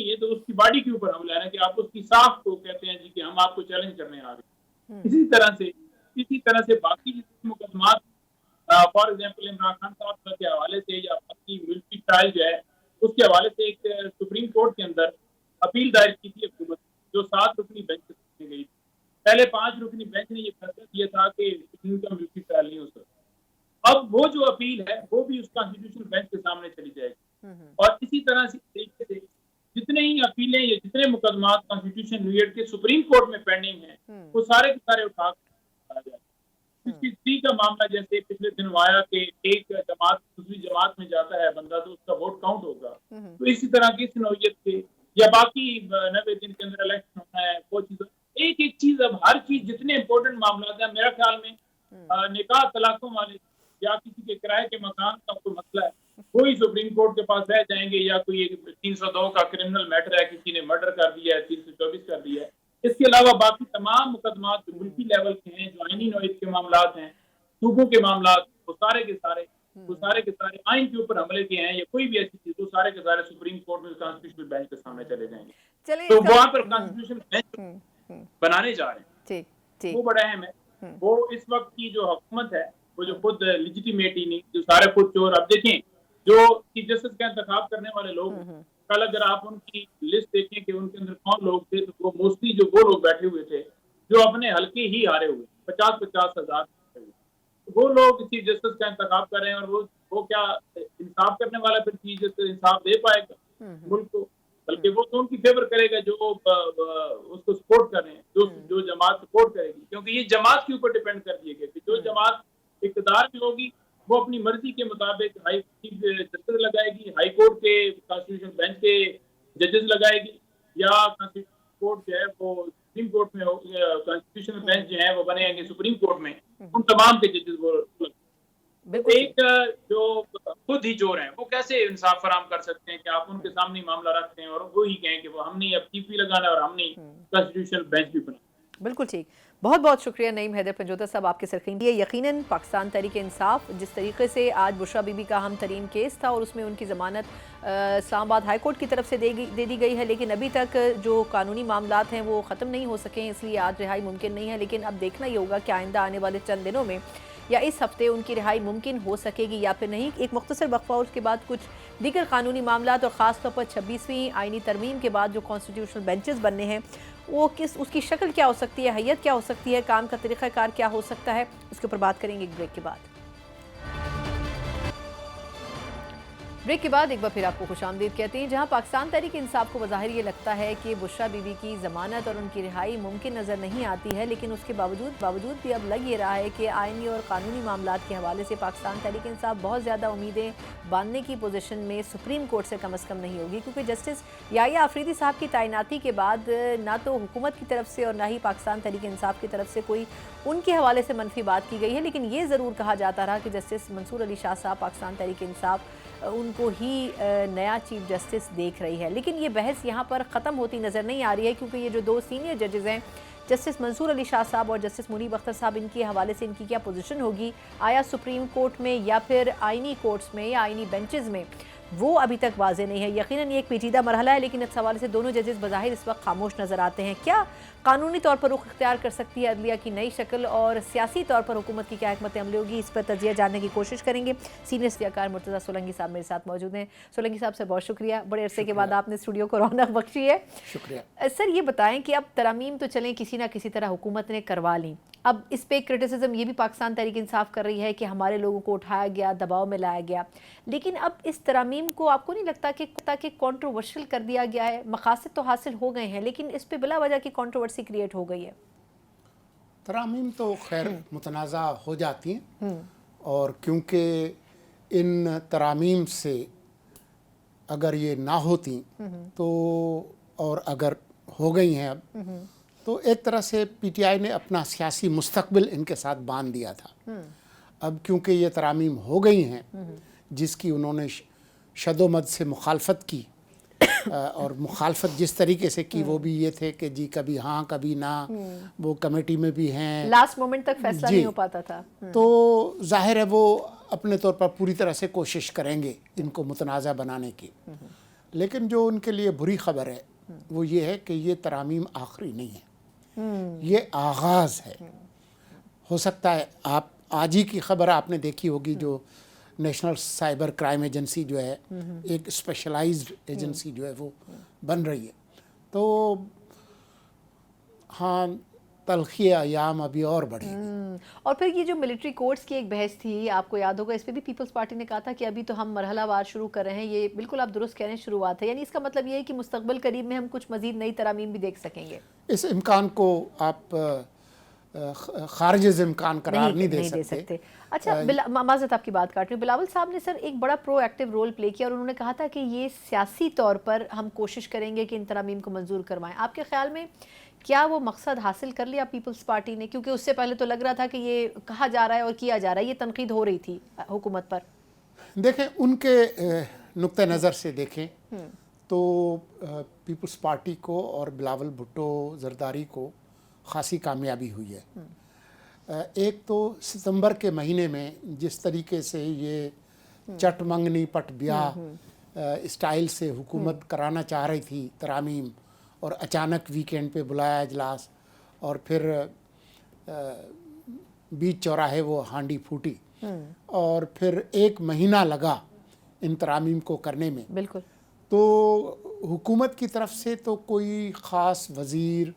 نہیں ہے تو اس کی باڈی کے اوپر حملہ ہے نا کہ آپ اس کی ساخت کو کہتے ہیں جی کہ ہم آپ کو چیلنج کرنے آ رہے ہیں. اسی طرح سے باقی جتنے مقدمات فار ایگزامپل عمران خان صاحب کے حوالے سے یا باقی ملٹری ٹرائل جو ہے اس کے حوالے سے ایک سپریم کورٹ کے اندر اپیل دائر کی تھی حکومت جو 7 رکنی بینچ سے گئی. پہلے 5 رکنی بینچ نے یہ فیصلہ کیا تھا کہ ان کا ملٹری ٹرائل نہیں ہو سکتا. اب وہ جو اپیل ہے وہ بھی اس کانسٹیٹیوشن بینچ کے سامنے چلی جائے گی. اور اسی طرح سے طریقے سے جتنے ہی اپیلیں یا جتنے مقدمات کانسٹیٹیوشن ریلیٹ کے سپریم کورٹ میں پینڈنگ ہیں وہ سارے کے سارے اٹھا کر جائے. 63 کا معاملہ جیسے پچھلے دن آیا کہ ایک جماعت دوسری جماعت میں جاتا ہے بندہ تو اس کا ووٹ کاؤنٹ ہوگا. تو اسی طرح کی نوعیت کے یا باقی 90 دن کے اندر الیکشن ہونا ہے وہ چیز ایک چیز. اب ہر چیز جتنے امپورٹنٹ معاملات ہیں میرا خیال میں نکاح طلاقوں والے یا کسی کے کرائے کے مکان کا کوئی مسئلہ ہے وہی سپریم کورٹ کے پاس رہ جائیں گے یا کوئی 302 کا کرمنل میٹر ہے کسی نے مرڈر کر دیا ہے 324 کر دیا ہے. اس کے علاوہ باقی تمام مقدمات جو ملکی لیول کے ہیں جو آئینی نوعیت کے معاملات ہیں صوبوں کے معاملات وہ سارے کے سارے آئین کے اوپر حملے کے ہیں یا کوئی بھی ایسی چیز وہ سارے کے سارے سپریم کورٹ میں کانسٹیٹیوشنل بینچ کے سامنے چلے جائیں گے. تو وہاں پر کانسٹیٹیوشنل بینچ بنانے جا رہے ہیں وہ بڑا اہم ہے. وہ اس وقت کی جو حکومت ہے وہ جو خود لیجیٹیمیٹ ہی نہیں جو سارے خود چور. اب دیکھیں جو چیف جسٹس کا انتخاب کرنے والے لوگ کل اگر آپ ان کی لسٹ دیکھیں کہ ان کے اندر کون لوگ تھے تو وہ موسٹلی جو وہ لوگ بیٹھے ہوئے تھے جو اپنے حلقے ہی ہارے ہوئے 50 ہزار. وہ لوگ چیف جسٹس کا انتخاب کر رہے ہیں اور وہ کیا انصاف کرنے والا پھر چیف جسٹس انصاف دے پائے گا ملک کو بلکہ وہ تو ان کی فیور کرے گا جو اس کو سپورٹ کر رہے ہیں جو جماعت سپورٹ کرے گی کیونکہ یہ جماعت کے اوپر ڈیپینڈ کر دیے گئے کہ جو جماعت اقتدار میں ہوگی وہ اپنی مرضی کے مطابق ہائی چیف جسٹس لگائے گی ہائی کورٹ کے کانسٹیٹیوشن بینچ کے ججز لگائے گی یا کانسٹیٹیوشن کورٹ جو ہے وہ سپریم کورٹ میں کانسٹیٹیوشن بینچ جو ہے وہ بنے گے سپریم کورٹ میں ان تمام کے ججز وہ ایک جو خود ہی چور ہیں وہ کیسے انصاف فراہم کر سکتے ہیں کہ آپ ان کے سامنے معاملہ رکھتے ہیں اور وہی کہیں کہ وہ ہم نے اب چیف بھی لگانا اور ہم نے کانسٹیٹیوشن بینچ بھی بنانا. بالکل ٹھیک. بہت بہت شکریہ نعیم حیدر پنجوتا صاحب آپ کے سرخین. یہ یقیناً پاکستان تحریک انصاف جس طریقے سے آج بشرا بی بی کا اہم ترین کیس تھا اور اس میں ان کی ضمانت اسلام آباد ہائی کورٹ کی طرف سے دے دی گئی ہے لیکن ابھی تک جو قانونی معاملات ہیں وہ ختم نہیں ہو سکے ہیں اس لیے آج رہائی ممکن نہیں ہے. لیکن اب دیکھنا یہ ہوگا کہ آئندہ آنے والے چند دنوں میں یا اس ہفتے ان کی رہائی ممکن ہو سکے گی یا پھر نہیں. ایک مختصر وقفہ اور اس کے بعد کچھ دیگر قانونی معاملات اور خاص طور پر 26ویں آئینی ترمیم کے بعد جو کانسٹیٹیوشنل بینچز بننے ہیں وہ اس کی شکل کیا ہو سکتی ہے حیت کیا ہو سکتی ہے کام کا طریقہ کار کیا ہو سکتا ہے اس کے اوپر بات کریں گے ایک بریک کے بعد. بریک کے بعد ایک بار پھر آپ کو خوش آمدید کہتے ہیں. جہاں پاکستان تحریک انصاف کو بظاہر یہ لگتا ہے کہ بشرا بی بی کی ضمانت اور ان کی رہائی ممکن نظر نہیں آتی ہے لیکن اس کے باوجود بھی اب لگ یہ رہا ہے کہ آئینی اور قانونی معاملات کے حوالے سے پاکستان تحریک انصاف بہت زیادہ امیدیں باندھنے کی پوزیشن میں سپریم کورٹ سے کم از کم نہیں ہوگی کیونکہ جسٹس یحییٰ آفریدی صاحب کی تعیناتی کے بعد نہ تو حکومت کی طرف سے اور نہ ہی پاکستان تحریک انصاف کی طرف سے کوئی ان کے حوالے سے منفی بات کی گئی ہے. لیکن یہ ضرور کہا جاتا رہا کہ جسٹس منصور علی شاہ صاحب پاکستان تحریک انصاف ان کو ہی نیا چیف جسٹس دیکھ رہی ہے. لیکن یہ بحث یہاں پر ختم ہوتی نظر نہیں آ رہی ہے کیونکہ یہ جو 2 سینئر ججز ہیں جسٹس منصور علی شاہ صاحب اور جسٹس منیب اختر صاحب ان کے حوالے سے ان کی کیا پوزیشن ہوگی آیا سپریم کورٹ میں یا پھر آئینی کورٹس میں یا آئینی بینچز میں وہ ابھی تک واضح نہیں ہے. یقیناً یہ ایک پیچیدہ مرحلہ ہے لیکن اس حوالے سے دونوں ججز بظاہر اس وقت خاموش نظر آتے ہیں. کیا قانونی طور پر رخ اختیار کر سکتی ہے عدلیہ کی نئی شکل اور سیاسی طور پر حکومت کی کیا حکمت عملی ہوگی اس پر تجزیہ جاننے کی کوشش کریں گے. سینئر سیاکار مرتضیٰ سولنگی صاحب میرے ساتھ موجود ہیں. سولنگی صاحب سے بہت شکریہ بڑے عرصے کے بعد آپ نے اسٹوڈیو کو رونق بخشی ہے. شکریہ. سر یہ بتائیں کہ اب ترامیم تو چلیں کسی نہ کسی طرح حکومت نے کروا لیں اب اس پہ کرٹیسزم یہ بھی پاکستان تحریک انصاف کر رہی ہے کہ ہمارے لوگوں کو اٹھایا گیا دباؤ میں لایا گیا لیکن اب اس ترامیم کو آپ کو نہیں لگتا کہ کنٹروورشل کر دیا گیا ہے. مقاصد تو حاصل ہو گئے ہیں لیکن اس پہ بلا وجہ کی کنٹروورسی کریٹ ہو گئی ہے. ترامیم تو خیر متنازع ہو جاتی ہیں اور کیونکہ ان ترامیم سے اگر یہ نہ ہوتی تو اور اگر ہو گئی ہیں اب تو ایک طرح سے پی ٹی آئی نے اپنا سیاسی مستقبل ان کے ساتھ باندھ دیا تھا. اب کیونکہ یہ ترامیم ہو گئی ہیں جس کی انہوں نے شد و مد سے مخالفت کی اور مخالفت جس طریقے سے کی وہ بھی یہ تھے کہ جی کبھی ہاں کبھی نہ وہ کمیٹی میں بھی ہیں لاسٹ مومنٹ تک فیصلہ نہیں ہو پاتا تھا تو ظاہر ہے وہ اپنے طور پر پوری طرح سے کوشش کریں گے ان کو متنازع بنانے کی. لیکن جو ان کے لیے بری خبر ہے وہ یہ ہے کہ یہ ترامیم آخری نہیں ہے، یہ آغاز ہے۔ ہو سکتا ہے آپ آج ہی کی خبر آپ نے دیکھی ہوگی، جو نیشنل سائبر کرائم ایجنسی جو ہے، ایک اسپیشلائزڈ ایجنسی جو ہے وہ بن رہی ہے۔ تو ہاں، تلخی ایام ابھی اور بڑھے گی۔ اور پھر یہ جو ملٹری کورٹس کی ایک بحث تھی، آپ کو یاد ہوگا، اس پہ بھی پیپلز پارٹی نے کہا تھا کہ ابھی تو ہم مرحلہ وار شروع کر رہے ہیں۔ یہ بالکل آپ درست کہہ رہے ہیں، شروعات ہے، یعنی اس کا مطلب یہ ہے کہ مستقبل قریب میں ہم کچھ مزید نئی ترامیم بھی دیکھ سکیں گے۔ اس امکان کو آپ خارج از امکان قرار نہیں دے سکتے۔ اچھا، معذرت آپ کی بات کاٹ رہی ہوں، بلاول صاحب نے سر ایک بڑا پرو ایکٹیو رول پلے کیا، اور انہوں نے کہا تھا کہ یہ سیاسی طور پر ہم کوشش کریں گے کہ ان ترامیم کو منظور کروائیں۔ آپ کے خیال میں کیا وہ مقصد حاصل کر لیا پیپلز پارٹی نے؟ کیونکہ اس سے پہلے تو لگ رہا تھا کہ یہ کہا جا رہا ہے اور کیا جا رہا ہے، یہ تنقید ہو رہی تھی حکومت پر۔ دیکھیں، ان کے نقطہ نظر سے دیکھیں تو پیپلز پارٹی کو اور بلاول بھٹو زرداری کو خاصی کامیابی ہوئی ہے۔ ایک تو ستمبر کے مہینے میں جس طریقے سے یہ چٹ منگنی پٹ بیاہ اسٹائل سے حکومت کرانا چاہ رہی تھی ترامیم، اور اچانک ویکینڈ پہ بلایا اجلاس، اور پھر بیچ چوراہے وہ ہانڈی پھوٹی، اور پھر ایک مہینہ لگا ان ترامیم کو کرنے میں۔ بالکل۔ تو حکومت کی طرف سے تو کوئی خاص وزیر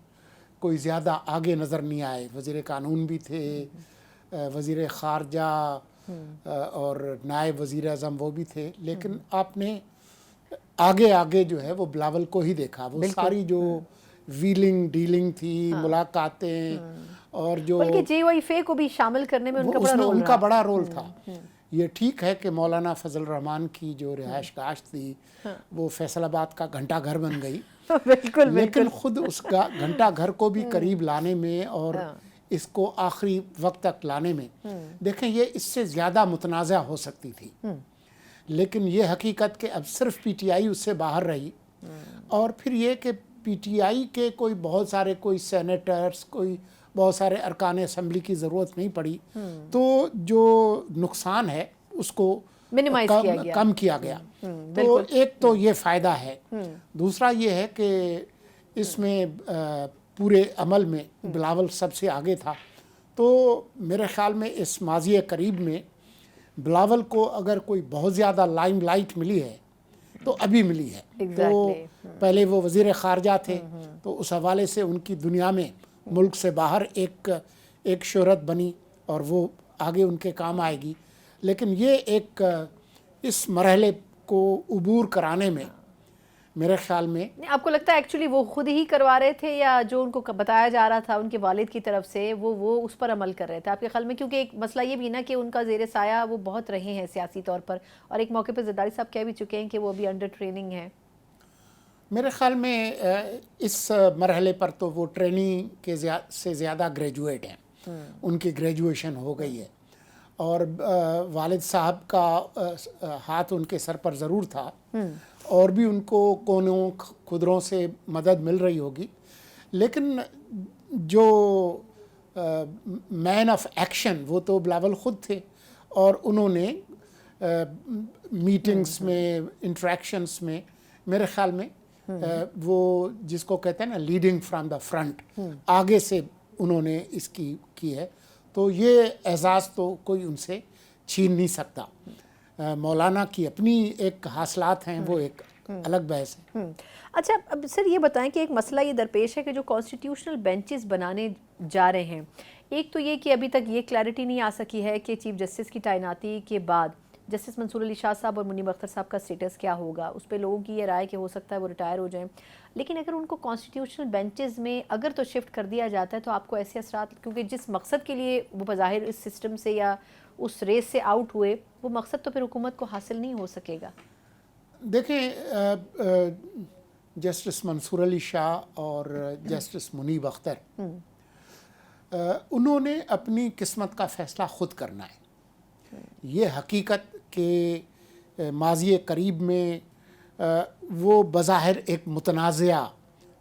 کوئی زیادہ آگے نظر نہیں آئے۔ وزیر قانون بھی تھے، وزیر خارجہ اور نائب وزیر اعظم وہ بھی تھے، لیکن آپ نے آگے جو ہے وہ بلاول کو ہی دیکھا۔ وہ ساری جو ویلنگ ڈیلنگ تھی، ملاقاتیں، اور جو بلکہ جے وائی فے کو بھی شامل کرنے میں ان کا بڑا رول تھا۔ یہ ٹھیک ہے کہ مولانا فضل الرحمان کی جو رہائش گاہ تھی وہ فیصل آباد کا گھنٹہ گھر بن گئی، بالکل، لیکن خود اس کا گھنٹہ گھر کو بھی قریب لانے میں اور اس کو آخری وقت تک لانے میں، دیکھیں یہ اس سے زیادہ متنازع ہو سکتی تھی، لیکن یہ حقیقت کہ اب صرف پی ٹی آئی اس سے باہر رہی، اور پھر یہ کہ پی ٹی آئی کے کوئی بہت سارے کوئی سینیٹرز، کوئی بہت سارے ارکان اسمبلی کی ضرورت نہیں پڑی، تو جو نقصان ہے اس کو کم کیا گیا۔ تو ایک تو یہ فائدہ ہے۔ دوسرا یہ ہے کہ اس میں پورے عمل میں بلاول سب سے آگے تھا، تو میرے خیال میں اس ماضی قریب میں بلاول کو اگر کوئی بہت زیادہ لائم لائٹ ملی ہے تو ابھی ملی ہے۔ تو پہلے وہ وزیر خارجہ تھے، تو اس حوالے سے ان کی دنیا میں ملک سے باہر ایک شہرت بنی، اور وہ آگے ان کے کام آئے گی، لیکن یہ ایک اس مرحلے کو عبور کرانے میں میرے خیال میں، آپ کو لگتا ہے ایکچولی وہ خود ہی کروا رہے تھے، یا جو ان کو بتایا جا رہا تھا ان کے والد کی طرف سے وہ اس پر عمل کر رہے تھے آپ کے خیال میں؟ کیونکہ ایک مسئلہ یہ بھی نا کہ ان کا زیر سایہ وہ بہت رہے ہیں سیاسی طور پر، اور ایک موقع پہ زرداری صاحب کہہ بھی چکے ہیں کہ وہ ابھی انڈر ٹریننگ ہیں۔ میرے خیال میں اس مرحلے پر تو وہ ٹریننگ سے زیادہ گریجویٹ ہیں، ان کی گریجویشن ہو گئی ہے، اور والد صاحب کا ہاتھ ان کے سر پر ضرور تھا، اور بھی ان کو کونوں خدروں سے مدد مل رہی ہوگی، لیکن جو مین آف ایکشن وہ تو بلاول خود تھے، اور انہوں نے میٹنگز میں، انٹریکشنز میں، میرے خیال میں وہ جس کو کہتے ہیں نا لیڈنگ فرام دا فرنٹ، آگے سے انہوں نے اس کی ہے، تو یہ اعزاز تو کوئی ان سے چھین نہیں سکتا۔ مولانا کی اپنی ایک حاصلات ہیں، وہ ایک الگ بحث ہے۔ اچھا، اب سر یہ بتائیں کہ ایک مسئلہ یہ درپیش ہے کہ جو کانسٹیٹیوشنل بینچز بنانے جا رہے ہیں، ایک تو یہ کہ ابھی تک یہ کلیئرٹی نہیں آ سکی ہے کہ چیف جسٹس کی تعیناتی کے بعد جسٹس منصور علی شاہ صاحب اور منیب اختر صاحب کا سٹیٹس کیا ہوگا۔ اس پہ لوگوں کی یہ رائے کہ ہو سکتا ہے وہ ریٹائر ہو جائیں، لیکن اگر ان کو کانسٹیٹیوشنل بینچز میں اگر تو شفٹ کر دیا جاتا ہے تو آپ کو ایسے اثرات، کیونکہ جس مقصد کے لیے وہ بظاہر اس سسٹم سے یا اس ریس سے آؤٹ ہوئے، وہ مقصد تو پھر حکومت کو حاصل نہیں ہو سکے گا۔ دیکھیں، جسٹس منصور علی شاہ اور جسٹس منیب اختر، انہوں نے اپنی قسمت کا فیصلہ خود کرنا ہے۔ یہ حقیقت کہ ماضی قریب میں وہ بظاہر ایک متنازعہ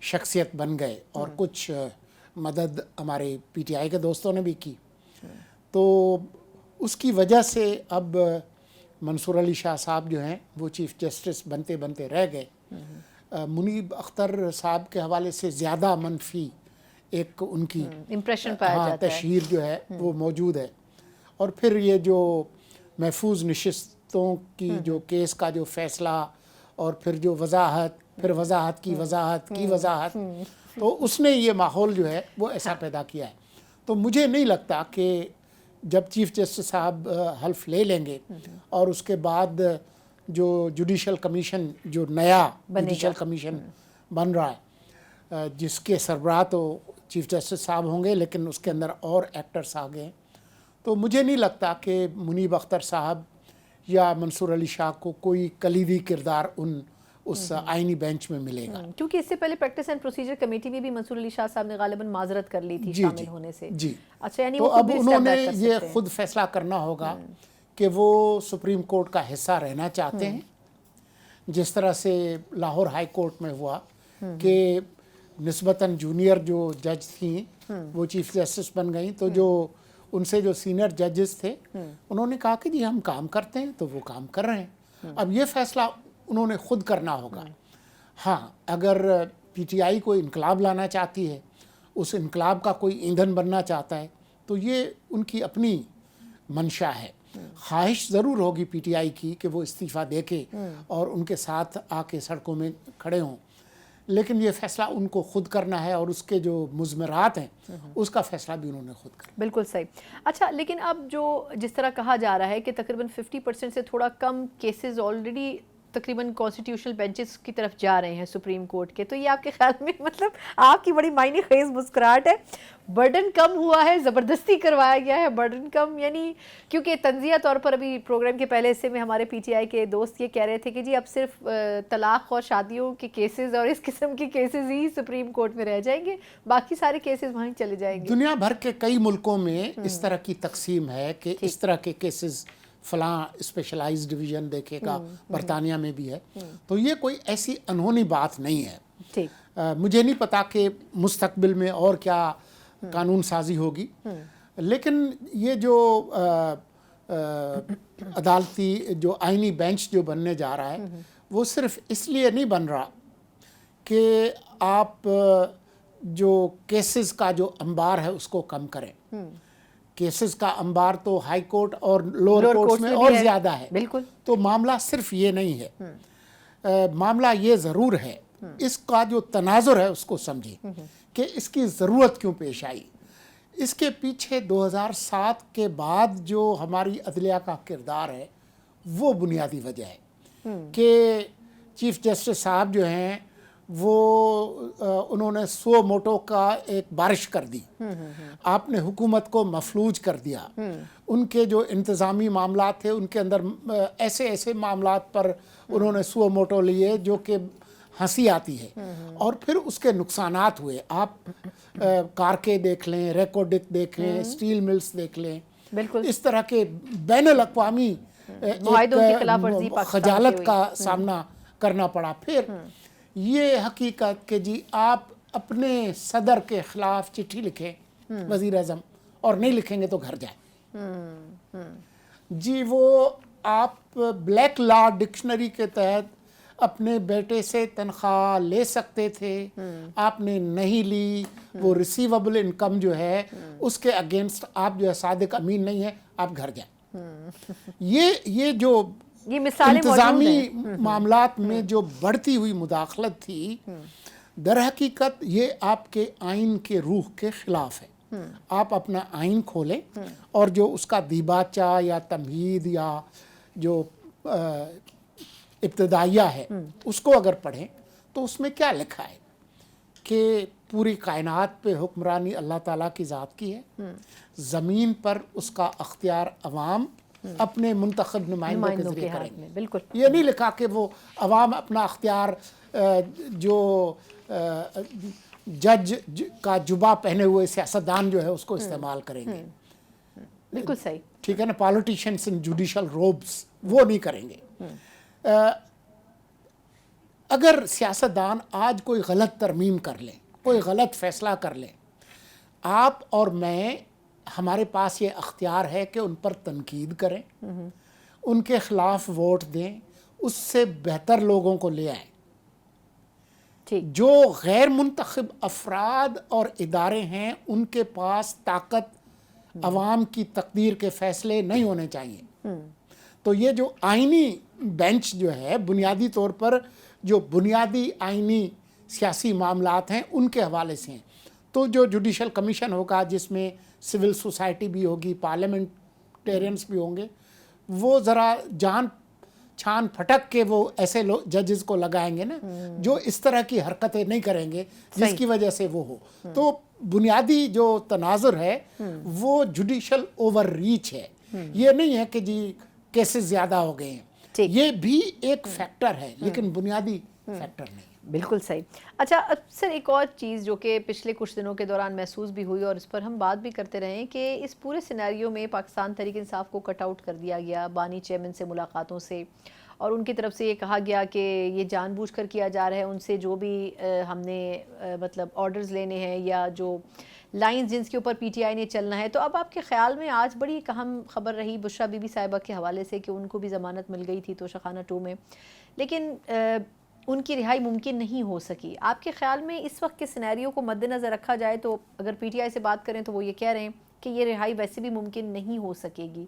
شخصیت بن گئے، اور کچھ مدد ہمارے پی ٹی آئی کے دوستوں نے بھی کی، تو اس کی وجہ سے اب منصور علی شاہ صاحب جو ہیں وہ چیف جسٹس بنتے بنتے رہ گئے، منیب اختر صاحب کے حوالے سے زیادہ منفی ایک ان کی امپریشن پایا جاتا ہے، تشہیر جو ہے وہ موجود ہے. اور پھر یہ جو محفوظ نشستوں کی جو کیس کا جو فیصلہ اور پھر جو وضاحت، پھر وضاحت کی وضاحت کی وضاحت، تو اس نے یہ ماحول جو ہے وہ ایسا پیدا کیا ہے. تو مجھے نہیں لگتا کہ جب چیف جسٹس صاحب حلف لے لیں گے اور اس کے بعد جو جوڈیشل کمیشن، جو نیا جوڈیشل کمیشن بن رہا ہے، جس کے سربراہ تو چیف جسٹس صاحب ہوں گے لیکن اس کے اندر اور ایکٹرس آ گئے ہیں، تو مجھے نہیں لگتا کہ منیب اختر صاحب یا منصور علی شاہ کو کوئی کلیدی کردار اس آئینی بینچ میں ملے گا. کیونکہ اس سے پہلے پریکٹس اینڈ پروسیجر کمیٹی میں بھی منصور علی شاہ صاحب نے غالباً معذرت کر لی تھی شامل ہونے سے. جی. اچھا، یعنی تو وہ اب انہوں نے یہ خود فیصلہ کرنا ہوگا کہ وہ سپریم کورٹ کا حصہ رہنا چاہتے ہیں، جس طرح سے لاہور ہائی کورٹ میں ہوا کہ نسبتاً جونیئر جو جج تھیں وہ چیف جسٹس بن گئیں، تو جو ان سے جو سینئر ججز تھے انہوں نے کہا کہ جی ہم کام کرتے ہیں، تو وہ کام کر رہے ہیں. اب یہ فیصلہ انہوں نے خود کرنا ہوگا. ہاں، اگر پی ٹی آئی کوئی انقلاب لانا چاہتی ہے، اس انقلاب کا کوئی ایندھن بننا چاہتا ہے، تو یہ ان کی اپنی منشا ہے. خواہش ضرور ہوگی پی ٹی آئی کی کہ وہ استعفیٰ دے کے اور ان کے ساتھ آ کے سڑکوں میں کھڑے ہوں، لیکن یہ فیصلہ ان کو خود کرنا ہے اور اس کے جو مضمرات ہیں اس کا فیصلہ بھی انہوں نے خود کرنا. بالکل صحیح. اچھا، لیکن اب جو جس طرح کہا جا رہا ہے کہ تقریباً 50% سے تھوڑا کم کیسز آلریڈی تقریباً کانسٹیٹیوشنل بینچز کی طرف جا رہے ہیں سپریم کورٹ کے، تو یہ آپ کے خیال میں مطلب آپ کی بڑی معنی خیز مسکراہٹ ہے، برڈن کم ہوا ہے، زبردستی کروایا گیا ہے برڈن کم؟ یعنی کیونکہ تنزیہ طور پر ابھی پروگرام کے پہلے حصے میں ہمارے پی ٹی آئی کے دوست یہ کہہ رہے تھے کہ جی اب صرف طلاق اور شادیوں کے کیسز اور اس قسم کے کیسز ہی سپریم کورٹ میں رہ جائیں گے، باقی سارے کیسز وہیں چلے جائیں گے. دنیا بھر کے کئی ملکوں میں اس طرح کی تقسیم ہے کہ اس طرح کے کیسز فلاں اسپیشلائز ڈویژن دیکھے گا، برطانیہ میں بھی ہے. تو یہ کوئی ایسی انہونی بات نہیں ہے. مجھے نہیں پتا کہ مستقبل میں اور کیا قانون سازی ہوگی، لیکن یہ جو عدالتی جو آئینی بینچ جو بننے جا رہا ہے وہ صرف اس لیے نہیں بن رہا کہ آپ جو کیسز کا جو انبار ہے اس کو کم کریں. کیسز کا انبار تو ہائی کورٹ اور لوور کورٹس میں اور زیادہ ہے. بالکل. تو معاملہ صرف یہ نہیں ہے، معاملہ یہ ضرور ہے اس کا جو تناظر ہے اس کو سمجھیں کہ اس کی ضرورت کیوں پیش آئی. اس کے پیچھے 2007 کے بعد جو ہماری عدلیہ کا کردار ہے وہ بنیادی وجہ ہے کہ چیف جسٹس صاحب جو ہیں وہ انہوں نے سو موٹو کا ایک بارش کر دی. آپ نے حکومت کو مفلوج کر دیا. ان کے جو انتظامی معاملات تھے ان کے اندر ایسے ایسے معاملات پر انہوں نے سو موٹو لیے جو کہ ہنسی آتی ہے. اور پھر اس کے نقصانات ہوئے. آپ کارکے دیکھ لیں، ریکوڈک دیکھ لیں، اسٹیل ملز دیکھ لیں. بالکل. اس طرح کے بین الاقوامی خجالت کا سامنا کرنا پڑا. پھر یہ حقیقت کہ جی آپ اپنے صدر کے خلاف چٹھی لکھیں وزیر اعظم، اور نہیں لکھیں گے تو گھر جائیں. جی وہ آپ بلیک لا ڈکشنری کے تحت اپنے بیٹے سے تنخواہ لے سکتے تھے، آپ نے نہیں لی. وہ ریسیویبل انکم جو ہے اس کے اگینسٹ آپ جو ہے صادق امین نہیں ہے، آپ گھر جائیں. یہ جو انتظامی معاملات میں جو بڑھتی ہوئی مداخلت تھی، در حقیقت یہ آپ کے آئین کے روح کے خلاف ہے. آپ اپنا آئین کھولیں اور جو اس کا دیباچہ یا تمہید یا جو ابتدائیہ ہے اس کو اگر پڑھیں تو اس میں کیا لکھا ہے کہ پوری کائنات پہ حکمرانی اللہ تعالیٰ کی ذات کی ہے، زمین پر اس کا اختیار عوام اپنے منتخب نمائندوں کے ذریعے کریں گے. بالکل. یہ نہیں لکھا کہ وہ عوام اپنا اختیار جو جج کا جبہ پہنے ہوئے سیاستدان جو ہے اس کو استعمال کریں گے. بالکل صحیح. ٹھیک ہے نا، پالیٹیشینس ان جوڈیشل روبس وہ نہیں کریں گے. اگر سیاستدان آج کوئی غلط ترمیم کر لیں، کوئی غلط فیصلہ کر لیں، آپ اور میں، ہمارے پاس یہ اختیار ہے کہ ان پر تنقید کریں، ان کے خلاف ووٹ دیں، اس سے بہتر لوگوں کو لے آئیں. ٹھیک جو غیر منتخب افراد اور ادارے ہیں ان کے پاس طاقت عوام کی تقدیر کے فیصلے نہیں ہونے چاہیے. تو یہ جو آئینی بینچ جو ہے بنیادی طور پر جو بنیادی آئینی سیاسی معاملات ہیں ان کے حوالے سے ہیں. تو جو جوڈیشل کمیشن ہوگا جس میں سول سوسائٹی بھی ہوگی, پارلیمنٹیرینس بھی ہوں گے, وہ ذرا جان چھان پھٹک کے وہ ایسے ججز کو لگائیں گے نا جو اس طرح کی حرکتیں نہیں کریں گے جس کی وجہ سے وہ ہو. تو بنیادی جو تناظر ہے وہ جوڈیشل اوور ریچ ہے. یہ نہیں ہے کہ جی کیسز زیادہ ہو گئے ہیں, یہ بھی ایک فیکٹر ہے لیکن بنیادی فیکٹر نہیں. بالکل صحیح. اچھا سر, ایک اور چیز جو کہ پچھلے کچھ دنوں کے دوران محسوس بھی ہوئی اور اس پر ہم بات بھی کرتے رہے ہیں کہ اس پورے سیناریو میں پاکستان تحریک انصاف کو کٹ آؤٹ کر دیا گیا بانی چیئرمین سے ملاقاتوں سے, اور ان کی طرف سے یہ کہا گیا کہ یہ جان بوجھ کر کیا جا رہا ہے, ان سے جو بھی ہم نے مطلب آرڈرز لینے ہیں یا جو لائنز جن کے اوپر پی ٹی آئی نے چلنا ہے. تو اب آپ کے خیال میں آج بڑی ایک اہم خبر رہی بشریٰ بی بی صاحبہ کے حوالے سے کہ ان کو بھی ضمانت مل گئی تھی توشہ خانہ 2 میں, لیکن ان کی رہائی ممکن نہیں ہو سکی. آپ کے خیال میں اس وقت کے سینیریو کو مد نظر رکھا جائے تو اگر پی ٹی آئی سے بات کریں تو وہ یہ کہہ رہے ہیں کہ یہ رہائی ویسے بھی ممکن نہیں ہو سکے گی,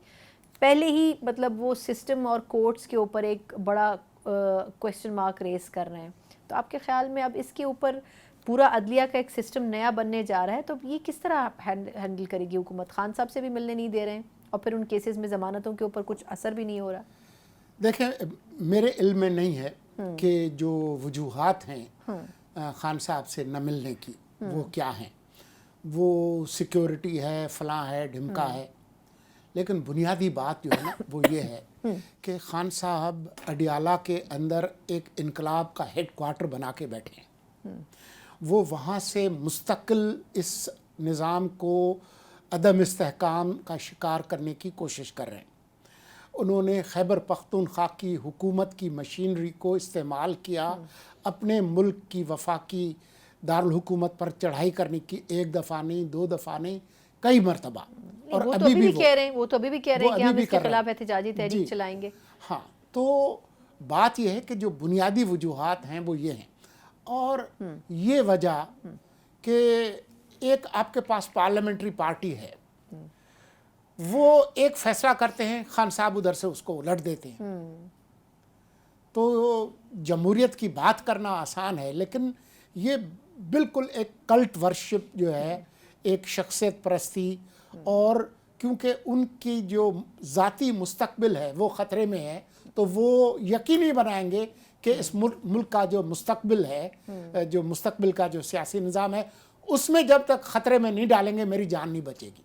پہلے ہی مطلب وہ سسٹم اور کورٹس کے اوپر ایک بڑا کویسچن مارک ریز کر رہے ہیں. تو آپ کے خیال میں اب اس کے اوپر پورا عدلیہ کا ایک سسٹم نیا بننے جا رہا ہے, تو یہ کس طرح ہینڈل کرے گی حکومت؟ خان صاحب سے بھی ملنے نہیں دے رہے ہیں اور پھر ان کیسز میں ضمانتوں کے اوپر کچھ اثر بھی نہیں ہو رہا. دیکھیں میرے علم میں نہیں ہے کہ جو وجوہات ہیں خان صاحب سے نہ ملنے کی وہ کیا ہیں. وہ سیکیورٹی ہے, فلاں ہے, ڈھمکا ہے, لیکن بنیادی بات جو ہے نا وہ یہ ہے کہ خان صاحب اڈیالہ کے اندر ایک انقلاب کا ہیڈ کوارٹر بنا کے بیٹھے ہیں. وہ وہاں سے مستقل اس نظام کو عدم استحکام کا شکار کرنے کی کوشش کر رہے ہیں. انہوں نے خیبر پختونخوا کی حکومت کی مشینری کو استعمال کیا اپنے ملک کی وفاقی دارالحکومت پر چڑھائی کرنے کی, ایک دفعہ نہیں, 2 دفعہ نہیں, کئی مرتبہ. اور وہ تو ابھی بھی کہہ رہے ہیں کہ ہم اس کے خلاف احتجاجی تحریک چلائیں گے. ہاں, تو بات یہ ہے کہ جو بنیادی وجوہات ہیں وہ یہ ہیں, اور یہ وجہ کہ ایک آپ کے پاس پارلیمنٹری پارٹی ہے, وہ ایک فیصلہ کرتے ہیں, خان صاحب ادھر سے اس کو الٹ دیتے ہیں. تو جمہوریت کی بات کرنا آسان ہے لیکن یہ بالکل ایک کلٹ ورشپ جو ہے, ایک شخصیت پرستی, اور کیونکہ ان کی جو ذاتی مستقبل ہے وہ خطرے میں ہے تو وہ یقینی بنائیں گے کہ اس ملک کا جو مستقبل ہے, جو مستقبل کا جو سیاسی نظام ہے, اس میں جب تک خطرے میں نہیں ڈالیں گے میری جان نہیں بچے گی.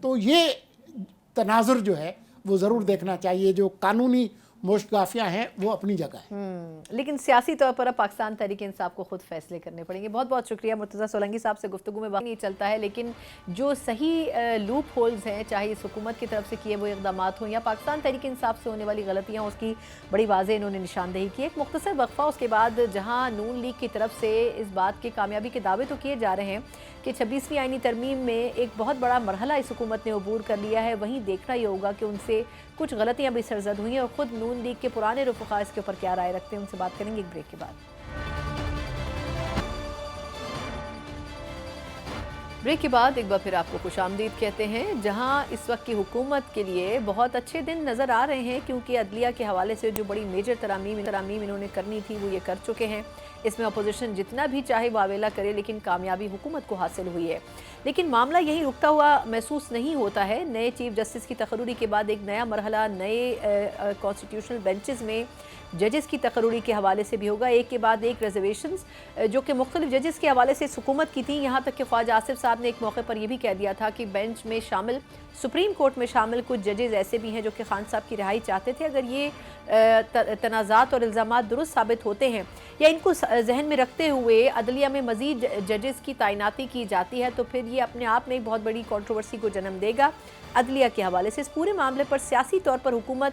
تو یہ تناظر جو ہے وہ ضرور دیکھنا چاہیے. جو قانونی موشگافیاں ہیں وہ اپنی جگہ ہیں, لیکن سیاسی طور پر اب پاکستان تحریک انصاف کو خود فیصلے کرنے پڑیں گے. بہت بہت شکریہ مرتضیٰ سولنگی صاحب سے گفتگو میں نہیں چلتا ہے, لیکن جو صحیح لوپ ہولز ہیں, چاہے اس حکومت کی طرف سے کیے ہوئے اقدامات ہوں یا پاکستان تحریک انصاف سے ہونے والی غلطیاں, اس کی بڑی واضح انہوں نے نشاندہی کی. ایک مختصر وقفہ, اس کے بعد جہاں نون لیگ کی طرف سے اس بات کے کامیابی کے دعوے تو کیے جا رہے ہیں کہ 26ویں آئینی ترمیم میں ایک بہت بڑا مرحلہ اس حکومت نے عبور کر لیا ہے, وہیں دیکھنا یہ ہوگا کہ ان سے کچھ غلطیاں بھی سرزد ہوئی ہیں اور خود نون لیگ کے پرانے رفقا اس کے اوپر کیا رائے رکھتے ہیں. ان سے بات کریں گے ایک بریک کے بعد. بریک کے بعد ایک بار پھر آپ کو خوش آمدید کہتے ہیں, جہاں اس وقت کی حکومت کے لیے بہت اچھے دن نظر آ رہے ہیں کیونکہ عدلیہ کے حوالے سے جو بڑی میجر ترامیم انہوں نے کرنی تھی وہ یہ کر چکے ہیں. اس میں اپوزیشن جتنا بھی چاہے واویلا کرے لیکن کامیابی حکومت کو حاصل ہوئی ہے. لیکن معاملہ یہیں رکتا ہوا محسوس نہیں ہوتا ہے. نئے چیف جسٹس کی تقرری کے بعد ایک نیا مرحلہ نئے کانسٹیٹیوشنل بینچز میں ججز کی تقرری کے حوالے سے بھی ہوگا, ایک کے بعد ایک ریزرویشنز جو کہ مختلف ججز کے حوالے سے حکومت کی تھیں. یہاں تک کہ خواجہ آصف صاحب نے ایک موقع پر یہ بھی کہہ دیا تھا کہ بینچ میں شامل, سپریم کورٹ میں شامل کچھ ججز ایسے بھی ہیں جو کہ خان صاحب کی رہائی چاہتے تھے. اگر یہ تنازعات اور الزامات درست ثابت ہوتے ہیں یا ان کو ذہن میں رکھتے ہوئے عدلیہ میں مزید ججز کی تعیناتی کی جاتی ہے تو پھر یہ اپنے آپ میں ایک بہت بڑی کنٹروورسی کو جنم دے گا عدلیہ کے حوالے سے. اس پورے معاملے پر سیاسی طور پر حکومت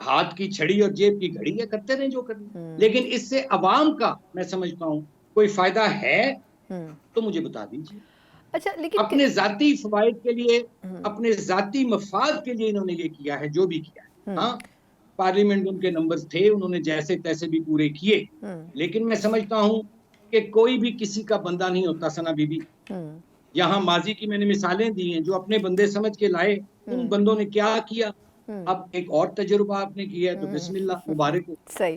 ہاتھ کی چھڑی اور جیب کی گھڑی ہے، کرتے رہیں جو کرنا، لیکن اس سے عوام کا میں سمجھتا ہوں کوئی فائدہ ہے تو مجھے بتا دیجیے۔ اچھا لیکن اپنے ذاتی فوائد کے لیے، اپنے ذاتی مفاد کے لیے انہوں نے یہ کیا ہے جو بھی کیا ہے۔ ہاں پارلیمنٹ ان کے نمبرز تھے، انہوں نے جیسے تیسے بھی پورے کیے، لیکن میں سمجھتا ہوں کہ کوئی بھی کسی کا بندہ نہیں ہوتا ثنا بی بی۔ یہاں ماضی کی میں نے مثالیں دی ہیں، جو اپنے بندے سمجھ کے لائے ان بندوں نے کیا کیا، اب ایک اور تجربہ آپ نے کیا ہے تو بسم اللہ، مبارک ہو۔ صحیح۔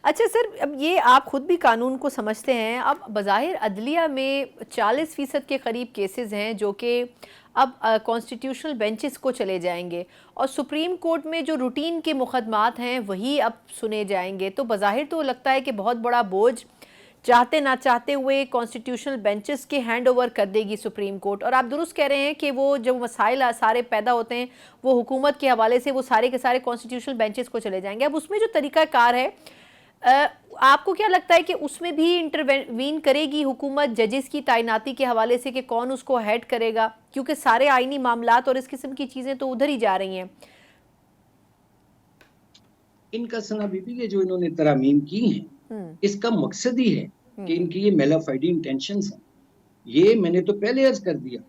اچھا سر، اب یہ آپ خود بھی قانون کو سمجھتے ہیں، اب بظاہر عدلیہ میں 40% کے قریب کیسز ہیں جو کہ اب کانسٹیٹیوشنل بینچز کو چلے جائیں گے، اور سپریم کورٹ میں جو روٹین کے مقدمات ہیں وہی اب سنے جائیں گے، تو بظاہر تو لگتا ہے کہ بہت بڑا بوجھ چاہتے نہ چاہتے ہوئے کانسٹیٹیوشنل بینچز کے ہینڈ اوور کر دے گی سپریم کورٹ۔ اور آپ درست کہہ رہے ہیں کہ وہ جو مسائل سارے پیدا ہوتے ہیں وہ حکومت کے حوالے سے وہ سارے کے سارے کانسٹیٹیوشنل بینچز کو چلے جائیں گے۔ اب اس میں جو طریقہ کار ہے، آپ کو کیا لگتا ہے کہ اس میں بھی انٹروین کرے گی حکومت ججز کی تعیناتی کے حوالے سے کہ کون اس کو ہیڈ کرے گا؟ کیونکہ سارے آئینی معاملات اور اس قسم کی چیزیں تو ادھر ہی جا رہی ہیں۔ ان کا ثنا بی بی یہ جو انہوں نے ترامیم کی ہیں، اس کا مقصد ہی ہے کہ ان کی یہ میلافائڈی انٹینشنز ہیں۔ یہ میں نے تو پہلے عرض کر دیا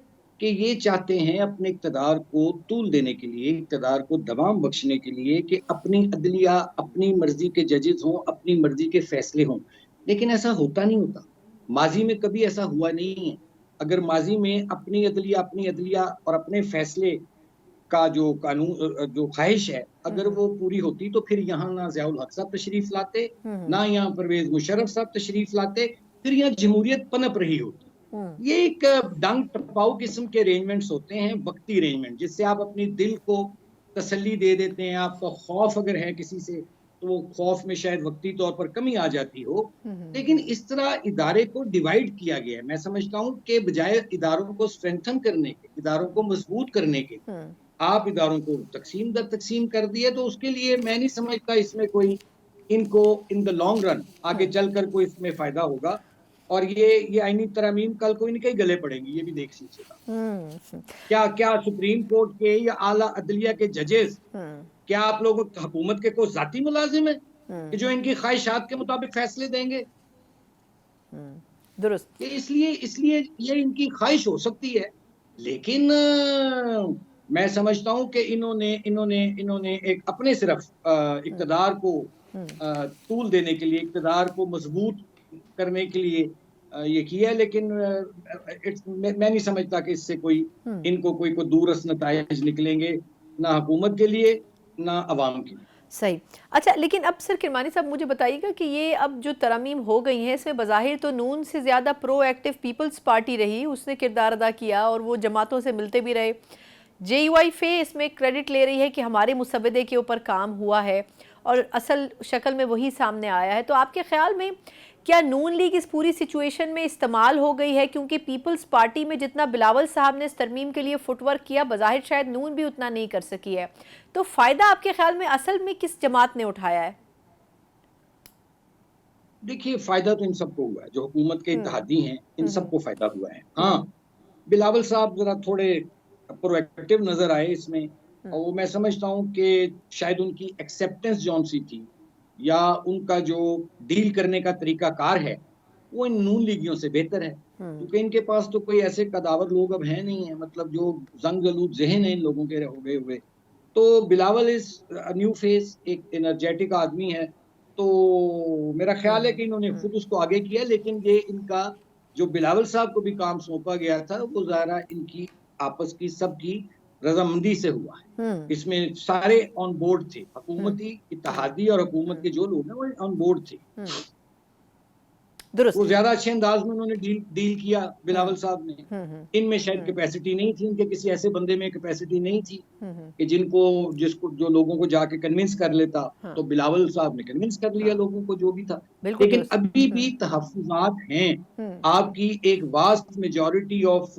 کہ یہ چاہتے ہیں اپنے اقتدار کو طول دینے کے لیے، اقتدار کو دوام بخشنے کے لیے، کہ اپنی عدلیہ اپنی مرضی کے ججز ہوں، اپنی مرضی کے فیصلے ہوں، لیکن ایسا ہوتا نہیں ہوتا۔ ماضی میں کبھی ایسا ہوا نہیں ہے۔ اگر ماضی میں اپنی عدلیہ اور اپنے فیصلے کا جو قانون جو خواہش ہے اگر وہ پوری ہوتی تو پھر یہاں نہ ضیاء الحق صاحب تشریف لاتے، نہ یہاں پرویز مشرف صاحب تشریف لاتے، پھر یہاں جمہوریت پنپ رہی ہوتی۔ یہ ایک ڈنگ ٹپاؤ قسم کے ارینجمنٹس ہوتے ہیں، وقتی ارینجمنٹ، جس سے آپ اپنی دل کو تسلی دے دیتے ہیں۔ آپ کا خوف اگر ہے کسی سے تو وہ خوف میں شاید وقتی طور پر کمی آ جاتی ہو، لیکن اس طرح ادارے کو ڈیوائیڈ کیا گیا ہے۔ میں سمجھتا ہوں کہ بجائے اداروں کو اسٹرینتھن کرنے کے، اداروں کو مضبوط کرنے کے، آپ اداروں کو تقسیم در تقسیم کر دیے، تو اس کے لیے میں نہیں سمجھتا اس میں کوئی ان کو ان دا لانگ رن آگے چل کر کوئی اس میں فائدہ ہوگا۔ اور یہ آئینی ترامیم کل کو ان کے ہی گلے پڑیں گی، یہ بھی دیکھ لیجیے گا۔ کیا سپریم کورٹ کے یا اعلیٰ عدلیہ کے ججز کیا آپ لوگوں حکومت کے کوئی ذاتی ملازم ہیں کہ جو ان کی خواہشات کے مطابق فیصلے دیں گے؟ درست۔ اس لیے یہ ان کی خواہش ہو سکتی ہے، لیکن میں سمجھتا ہوں کہ انہوں نے ایک اپنے صرف اقتدار کو طول دینے کے لیے، اقتدار کو مضبوط کرنے کے لیے یہ کیا ہے، لیکن میں نہیں سمجھتا کہ اس سے ان کو کوئی دورس نتائج نکلیں گے، نہ حکومت کے لیے نہ عوام کے لیے۔ صحیح۔ اچھا لیکن اب سر کرمانی صاحب مجھے بتائیے گا کہ یہ اب جو ترامیم ہو گئی ہیں اس میں بظاہر تو نون سے زیادہ پرو ایکٹیو پیپلز پارٹی رہی، اس نے کردار ادا کیا اور وہ جماعتوں سے ملتے بھی رہے۔ جے یو آئی فے اس میں کریڈٹ لے رہی ہے کہ ہمارے مسودے کے اوپر کام ہوا ہے اور اصل شکل میں وہی سامنے آیا ہے۔ تو آپ کے خیال میں کیا نون لیگ اس پوری سچویشن میں استعمال ہو گئی ہے؟ کیونکہ پیپلز پارٹی میں جتنا بلاول صاحب نے اس ترمیم کے لیے فٹ ورک کیا، بظاہر شاید نون بھی اتنا نہیں کر سکی ہے۔ تو فائدہ آپ کے خیال میں اصل میں کس جماعت نے اٹھایا ہے؟ دیکھیے فائدہ تو ان سب کو ہوا ہے، جو حکومت کے اتحادی ہیں ان سب کو فائدہ ہوا ہے۔ ہاں بلاول صاحب ذرا تھوڑے پرو ایکٹیو نظر آئے اس میں، اور وہ میں سمجھتا ہوں کہ شاید ان کی ایکسیپٹنس جون سی تھی یا ان کا جو ڈیل کرنے کا طریقہ کار ہے وہ ان نون لیگیوں سے بہتر ہے، کیونکہ ان کے پاس تو کوئی ایسے قداور لوگ اب ہیں نہیں ہیں، مطلب جو زنگ زلود ذہن ہیں ان لوگوں کے ہو گئے ہوئے۔ تو بلاول از نیو فیس، ایک انرجیٹک آدمی ہے، تو میرا خیال ہے کہ انہوں نے خود اس کو آگے کیا، لیکن یہ ان کا جو بلاول صاحب کو بھی کام سونپا گیا تھا وہ ظاہرہ ان کی آپس کی سب کی رضامندی سے ہوا ہے۔ اس میں سارے آن بورڈ تھے، حکومتی اتحادی اور حکومت کے جو لوگ ہیں وہ آن بورڈ تھے۔ وہ زیادہ اچھے انداز میں انہوں نے ڈیل کیا بلاول صاحب نے۔ ان میں شاید کیپیسٹی نہیں تھی، ان کے کسی ایسے بندے میں کیپیسٹی نہیں تھی کہ جو لوگوں کو جا کے کنونس کر لیتا، تو بلاول صاحب نے کنونس کر لیا لوگوں کو جو بھی تھا۔ لیکن ابھی بھی تحفظات ہیں، آپ کی ایک واسٹ میجورٹی آف